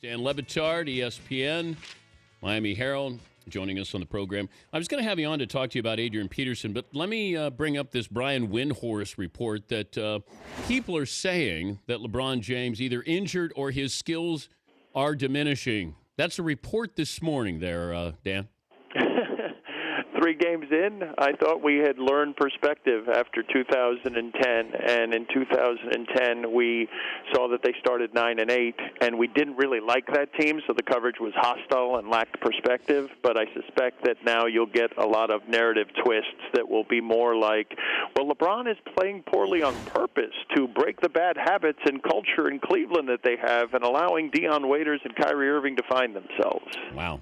Dan Batard, ESPN, Miami Herald, joining us on the program. I was going to have you on to talk to you about Adrian Peterson, but let me bring up this Brian Windhorst report that people are saying that LeBron James either injured or his skills are diminishing. That's a report this morning there, Dan. 3 games in, I thought we had learned perspective after 2010, and in 2010 we saw that they started 9-8, and we didn't really like that team, so the coverage was hostile and lacked perspective. But I suspect that now you'll get a lot of narrative twists that will be more like, well, LeBron is playing poorly on purpose to break the bad habits and culture in Cleveland that they have, and allowing Dion Waiters and Kyrie Irving to find themselves. Wow.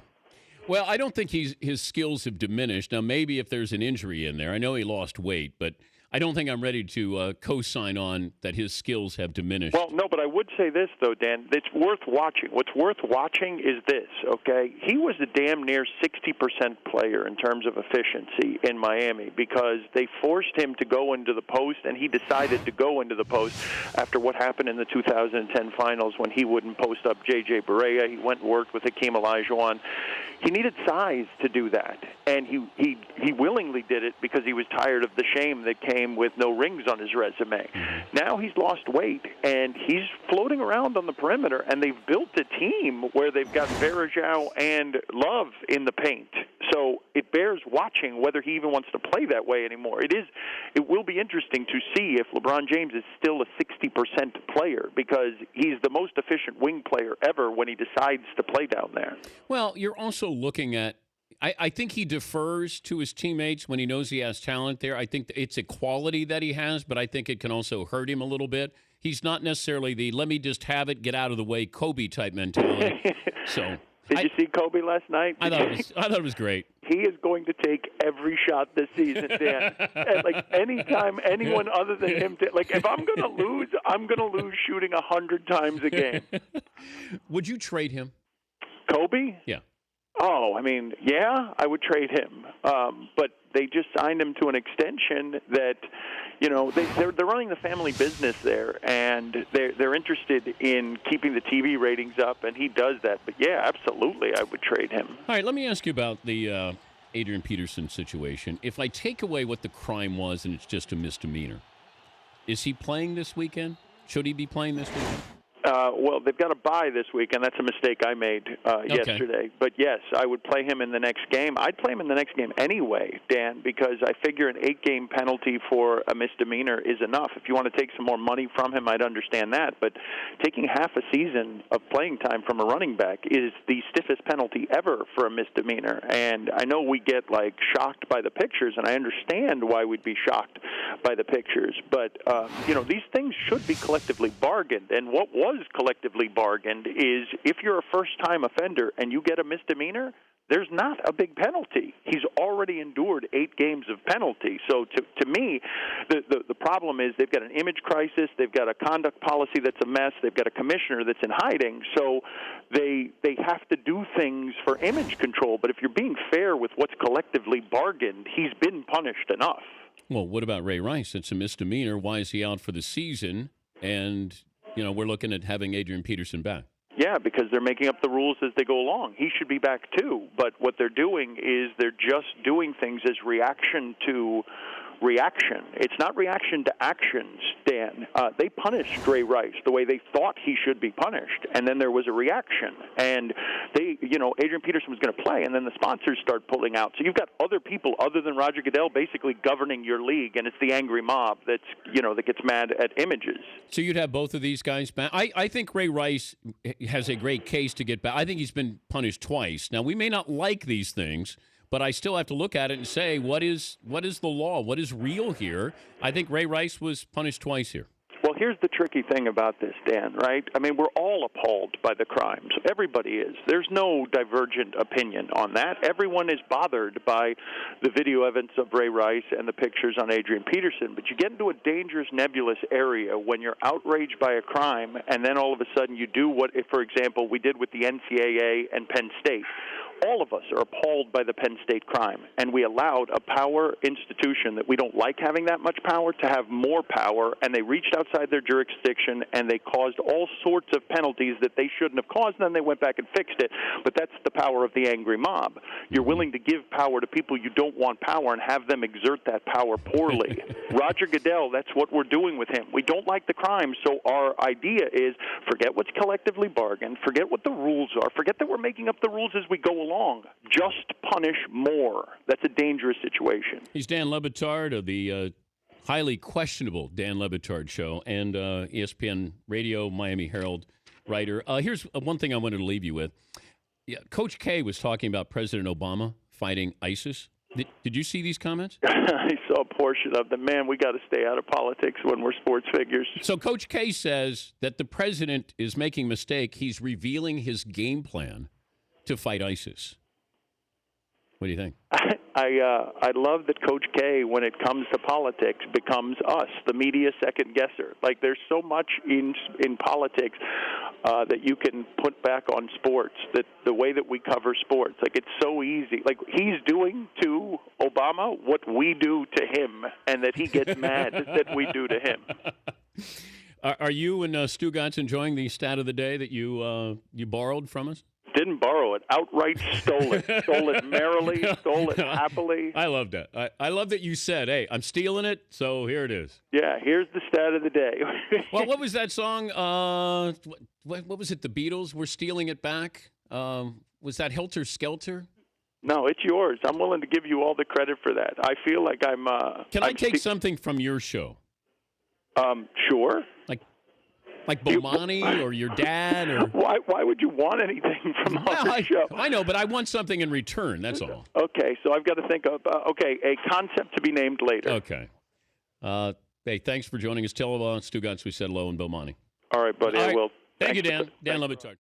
Well, I don't think his skills have diminished. Now, maybe if there's an injury in there. I know he lost weight, but I don't think I'm ready to co-sign on that his skills have diminished. Well, no, but I would say this, though, Dan. It's worth watching. What's worth watching is this, okay? He was a damn near 60% player in terms of efficiency in Miami because they forced him to go into the post, and he decided to go into the post after what happened in the 2010 finals when he wouldn't post up J.J. Barea. He went and worked with Hakeem Olajuwon. He needed size to do that, and he willingly did it because he was tired of the shame that came with no rings on his resume. Now he's lost weight, and he's floating around on the perimeter, and they've built a team where they've got Varejao and Love in the paint. So it bears watching whether he even wants to play that way anymore. It will be interesting to see if LeBron James is still a 60% player because he's the most efficient wing player ever when he decides to play down there. Well, you're also looking at I think he defers to his teammates when he knows he has talent there. I think it's a quality that he has, but I think it can also hurt him a little bit. He's not necessarily the let me just have it, get out of the way Kobe type mentality. So Did you see Kobe last night? I thought it was great. He is going to take every shot this season, Dan. And like anytime anyone other than him, if I'm going to lose, I'm going to lose shooting 100 times a game. Would you trade him? Kobe? Yeah. Oh, I mean, yeah, I would trade him. But they just signed him to an extension that, they're running the family business there, and they're interested in keeping the TV ratings up, and he does that. But, yeah, absolutely, I would trade him. All right, let me ask you about the Adrian Peterson situation. If I take away what the crime was and it's just a misdemeanor, is he playing this weekend? Should he be playing this weekend? Well, they've got a bye this week, and that's a mistake I made yesterday. But, yes, I would play him in the next game. I'd play him in the next game anyway, Dan, because I figure an 8-game penalty for a misdemeanor is enough. If you want to take some more money from him, I'd understand that. But taking half a season of playing time from a running back is the stiffest penalty ever for a misdemeanor. And I know we get, shocked by the pictures, and I understand why we'd be shocked by the pictures. But, these things should be collectively bargained. And what was collectively bargained is if you're a first-time offender and you get a misdemeanor, there's not a big penalty. He's already endured 8 games of penalty. So to me, the problem is they've got an image crisis. They've got a conduct policy that's a mess. They've got a commissioner that's in hiding. So they have to do things for image control. But if you're being fair with what's collectively bargained, he's been punished enough. Well, what about Ray Rice? It's a misdemeanor. Why is he out for the season? And we're looking at having Adrian Peterson back. Yeah, because they're making up the rules as they go along. He should be back too, but what they're doing is they're just doing things as reaction to reaction. It's not reaction to actions, Dan. They punished Ray Rice the way they thought he should be punished, and then there was a reaction. And Adrian Peterson was going to play, and then the sponsors start pulling out. So you've got other people other than Roger Goodell basically governing your league, and it's the angry mob that gets mad at images. So you'd have both of these guys back? I think Ray Rice has a great case to get back. I think he's been punished twice. Now, we may not like these things, but I still have to look at it and say, what is the law? What is real here? I think Ray Rice was punished twice here. Well, here's the tricky thing about this, Dan, right? I mean, we're all appalled by the crimes. Everybody is. There's no divergent opinion on that. Everyone is bothered by the video evidence of Ray Rice and the pictures on Adrian Peterson. But you get into a dangerous, nebulous area when you're outraged by a crime, and then all of a sudden you do what, for example, we did with the NCAA and Penn State, all of us are appalled by the Penn State crime, and we allowed a power institution that we don't like having that much power to have more power, and they reached outside their jurisdiction, and they caused all sorts of penalties that they shouldn't have caused, and then they went back and fixed it. But that's the power of the angry mob. You're willing to give power to people you don't want power and have them exert that power poorly. Roger Goodell, that's what we're doing with him. We don't like the crime, so our idea is forget what's collectively bargained, forget what the rules are, forget that we're making up the rules as we go along. Just punish more. That's a dangerous situation. He's Dan Le Batard of the highly questionable Dan Le Batard Show and ESPN Radio, Miami Herald writer. Here's one thing I wanted to leave you with. Yeah, Coach K was talking about President Obama fighting ISIS. Did you see these comments? I saw a portion of them. Man, we got to stay out of politics when we're sports figures. So Coach K says that the president is making a mistake. He's revealing his game plan to fight ISIS. What do you think? I love that Coach K, when it comes to politics, becomes us, the media second guesser. Like, there's so much in politics that you can put back on sports, that the way that we cover sports, like, it's so easy. Like, he's doing to Obama what we do to him, and that he gets mad that we do to him. Are you and Stu Gatz enjoying the stat of the day that you borrowed from us? Didn't borrow it. Outright stole it. Stole it merrily. Stole it happily. I love that. I love that you said, hey, I'm stealing it, so here it is. Yeah, here's the stat of the day. Well, what was that song? What was it? The Beatles were stealing it back? Was that Helter Skelter? No, it's yours. I'm willing to give you all the credit for that. I feel like I'm... Can I take something from your show? Sure. Like Bomani or your dad? Or Why would you want anything from our show? I know, but I want something in return. That's all. Okay, so I've got to think of, a concept to be named later. Okay. Hey, thanks for joining us. Tell Stu Gatz we said hello and Bomani. All right, buddy, I will. Thank you, Dan. Dan Le Batard.